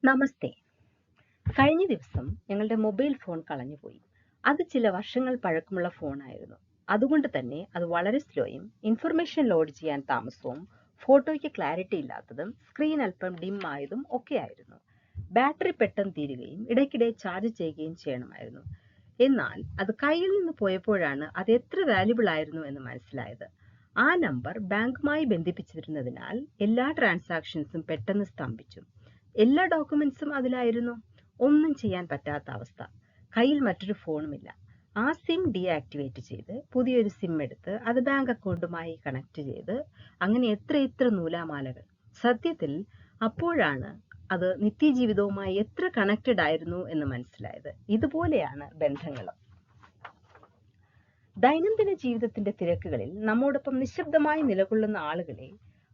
നമസ്തേ. കഴിഞ്ഞ ദിവസം ഞങ്ങളുടെ മൊബൈൽ ഫോൺ കളഞ്ഞുപോയി. അത് ചില വർഷങ്ങൾ പഴക്കമുള്ള ഫോണായിരുന്നു. അതുകൊണ്ട് തന്നെ അത് വളരെ സ്ലോയും ഇൻഫർമേഷൻ ലോഡ് ചെയ്യാൻ താമസവും ഫോട്ടോയ്ക്ക് ക്ലാരിറ്റി ഇല്ലാത്തതും സ്ക്രീൻ അല്പം ഡിം ആയതും ഒക്കെയായിരുന്നു. ബാറ്ററി പെട്ടെന്ന് തീരുകയും ഇടയ്ക്കിടെ ചാർജ് ചെയ്യുകയും ചെയ്യണമായിരുന്നു. എന്നാൽ അത് കയ്യിൽ നിന്ന് പോയപ്പോഴാണ് അത് എത്ര വാല്യുബിൾ ആയിരുന്നു എന്ന് മനസ്സിലായത്. ആ നമ്പർ ബാങ്കുമായി ബന്ധിപ്പിച്ചിരുന്നതിനാൽ എല്ലാ ട്രാൻസാക്ഷൻസും പെട്ടെന്ന് സ്തംഭിച്ചു. എല്ലാ ഡോക്യുമെന്റ്സും അതിലായിരുന്നു. ഒന്നും ചെയ്യാൻ പറ്റാത്ത അവസ്ഥ. കയ്യിൽ മറ്റൊരു ഫോണുമില്ല. ആ സിം ഡീആക്ടിവേറ്റ് ചെയ്ത് പുതിയൊരു സിം എടുത്ത് അത് ബാങ്ക് അക്കൗണ്ടുമായി കണക്ട് ചെയ്ത് അങ്ങനെ എത്ര നൂലാമാലകൾ. സത്യത്തിൽ അപ്പോഴാണ് അത് നിത്യജീവിതവുമായി എത്ര കണക്റ്റഡ് ആയിരുന്നു എന്ന് മനസ്സിലായത്. ഇതുപോലെയാണ് ബന്ധങ്ങളും. ദൈനംദിന ജീവിതത്തിന്റെ തിരക്കുകളിൽ നമ്മോടൊപ്പം നിശബ്ദമായി നിലകൊള്ളുന്ന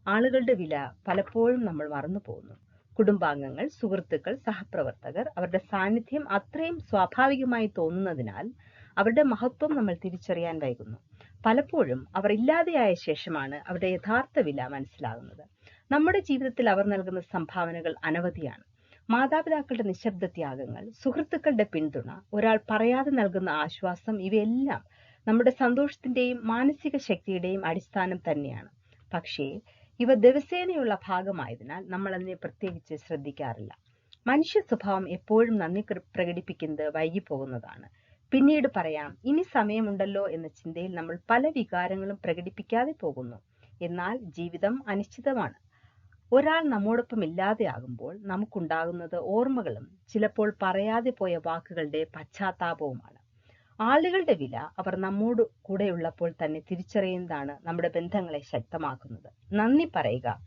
ആളുകളുടെ വില പലപ്പോഴും നമ്മൾ മറന്നു പോകുന്നു. കുടുംബാംഗങ്ങൾ, സുഹൃത്തുക്കൾ, സഹപ്രവർത്തകർ, അവരുടെ സാന്നിധ്യം അത്രയും സ്വാഭാവികമായി തോന്നുന്നതിനാൽ അവരുടെ മഹത്വം നമ്മൾ തിരിച്ചറിയാൻ വൈകുന്നു. പലപ്പോഴും അവർ ഇല്ലാതെയായ ശേഷമാണ് അവരുടെ യഥാർത്ഥ വില മനസ്സിലാകുന്നത്. നമ്മുടെ ജീവിതത്തിൽ അവർ നൽകുന്ന സംഭാവനകൾ അനവധിയാണ്. മാതാപിതാക്കളുടെ നിശബ്ദ ത്യാഗങ്ങൾ, സുഹൃത്തുക്കളുടെ പിന്തുണ, ഒരാൾ പറയാതെ നൽകുന്ന ആശ്വാസം, ഇവയെല്ലാം നമ്മുടെ സന്തോഷത്തിന്റെയും മാനസിക ശക്തിയുടെയും അടിസ്ഥാനം തന്നെയാണ്. പക്ഷേ ഇവ ദിവസേനയുള്ള ഭാഗമായതിനാൽ നമ്മൾ അതിനെ പ്രത്യേകിച്ച് ശ്രദ്ധിക്കാറില്ല. മനുഷ്യ സ്വഭാവം എപ്പോഴും നന്ദി പ്രകടിപ്പിക്കുന്നത് വൈകിപ്പോകുന്നതാണ്. പിന്നീട് പറയാം, ഇനി സമയമുണ്ടല്ലോ എന്ന ചിന്തയിൽ നമ്മൾ പല വികാരങ്ങളും പ്രകടിപ്പിക്കാതെ പോകുന്നു. എന്നാൽ ജീവിതം അനിശ്ചിതമാണ്. ഒരാൾ നമ്മോടൊപ്പം ഇല്ലാതെയാകുമ്പോൾ നമുക്കുണ്ടാകുന്നത് ഓർമ്മകളും ചിലപ്പോൾ പറയാതെ പോയ വാക്കുകളുടെ പശ്ചാത്താപവുമാണ്. ആളുകളുടെ വില അവർ നമ്മോട് കൂടെയുള്ളപ്പോൾ തന്നെ തിരിച്ചറിയുന്നതാണ് നമ്മുടെ ബന്ധങ്ങളെ ശക്തമാക്കുന്നത്. നന്ദി പറയുക,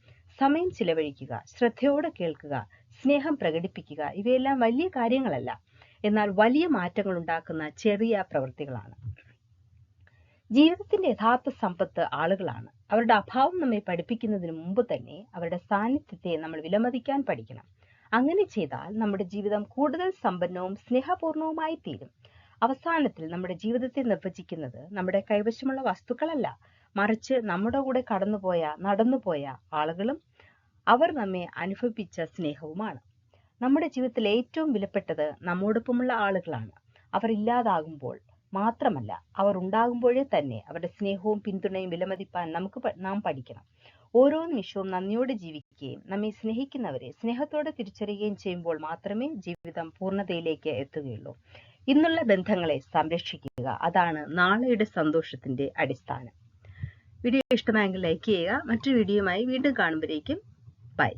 സമയം ചിലവഴിക്കുക, ശ്രദ്ധയോടെ കേൾക്കുക, സ്നേഹം പ്രകടിപ്പിക്കുക, ഇവയെല്ലാം വലിയ കാര്യങ്ങളല്ല, എന്നാൽ വലിയ മാറ്റങ്ങൾ ഉണ്ടാക്കുന്ന ചെറിയ പ്രവൃത്തികളാണ്. ജീവിതത്തിന്റെ യഥാർത്ഥ സമ്പത്ത് ആളുകളാണ്. അവരുടെ അഭാവം നമ്മെ പഠിപ്പിക്കുന്നതിന് മുമ്പ് തന്നെ അവരുടെ സാന്നിധ്യത്തെ നമ്മൾ വിലമതിക്കാൻ പഠിക്കണം. അങ്ങനെ ചെയ്താൽ നമ്മുടെ ജീവിതം കൂടുതൽ സമ്പന്നവും സ്നേഹപൂർണവുമായി തീരും. അവസാനത്തിൽ നമ്മുടെ ജീവിതത്തെ നിർവചിക്കുന്നത് നമ്മുടെ കൈവശമുള്ള വസ്തുക്കളല്ല, മറിച്ച് നമ്മുടെ കൂടെ നടന്നുപോയ ആളുകളും അവർ നമ്മെ അനുഭവിപ്പിച്ച സ്നേഹവുമാണ്. നമ്മുടെ ജീവിതത്തിൽ ഏറ്റവും വിലപ്പെട്ടത് നമ്മോടൊപ്പമുള്ള ആളുകളാണ്. അവർ ഇല്ലാതാകുമ്പോൾ മാത്രമല്ല, അവർ ഉണ്ടാകുമ്പോഴേ തന്നെ അവരുടെ സ്നേഹവും പിന്തുണയും വിലമതിപ്പാൻ നാം പഠിക്കണം. ഓരോ നിമിഷവും നന്ദിയോടെ ജീവിക്കുകയും നമ്മെ സ്നേഹിക്കുന്നവരെ സ്നേഹത്തോടെ തിരിച്ചറിയുകയും ചെയ്യുമ്പോൾ മാത്രമേ ജീവിതം പൂർണ്ണതയിലേക്ക് എത്തുകയുള്ളൂ. ഇന്നുള്ള ബന്ധങ്ങളെ സംരക്ഷിക്കുക. അതാണ് നാളെയുടെ സന്തോഷത്തിന്റെ അടിസ്ഥാനം. വീഡിയോ ഇഷ്ടമായെങ്കിൽ ലൈക്ക് ചെയ്യുക. മറ്റൊരു വീഡിയോയുമായി വീണ്ടും കാണുമ്പോഴേക്കും ബൈ.